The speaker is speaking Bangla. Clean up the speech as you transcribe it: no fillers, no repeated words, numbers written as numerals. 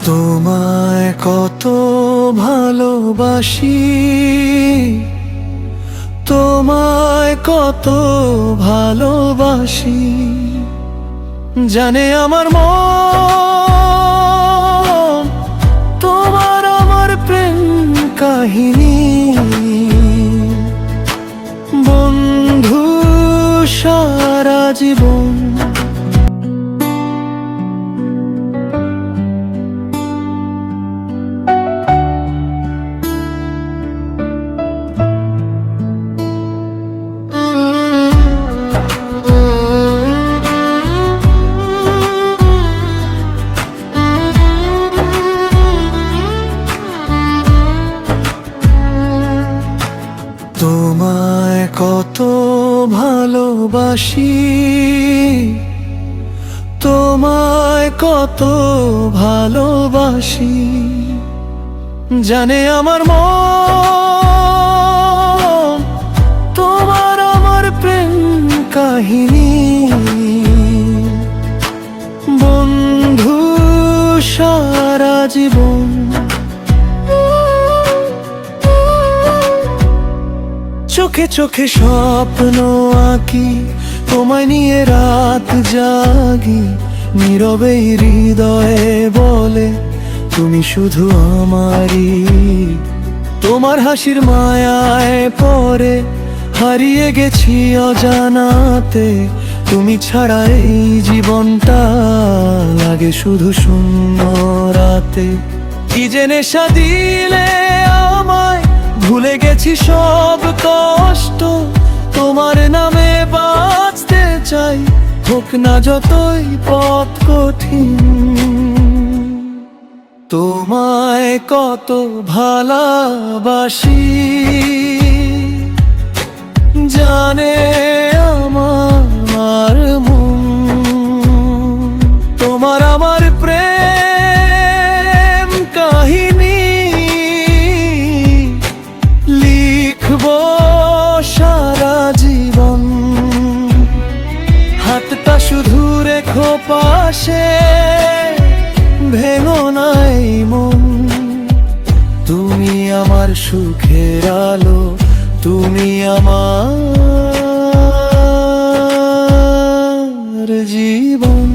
তোমায় কত ভালোবাসি, তোমায় কত ভালোবাসি, জানে আমার মন তোমার আমার প্রেম কাহিনী। বন্ধু সারা জীবন তোমায় কত ভালোবাসি, তোমায় কত ভালোবাসি, জানে আমার মন তোমার আমার প্রেম কাহিনী। বন্ধু সারা জীবন চোখে চোখে স্বপ্ন আঁকি, তোমায় নিয়ে রাত জাগি, নীরবে হৃদয়ে বলে তুমি শুধু আমারই। তোমার হাসির মায়ায় পরে হারিয়ে গেছি অজানাতে, তুমি ছাড়া এই জীবনটা লাগে শুধু শূন্য রাতে। কি যে নেশা দিলে আমায়, ভুলে গেছি সব কষ্ট, তোমার নামে বাঁচতে চাই, হোক না যতই পথ কঠিন। তোমায় কত ভালোবাসি, জানে আমার মন তোমার আমার প্রেম কাহিনী। লিখবো সারা জীবন, হাতটা শুধু রেখো পাশে, ভেঙো নাই মন। তুমি আমার সুখের আলো, তুমি আমার জীবন।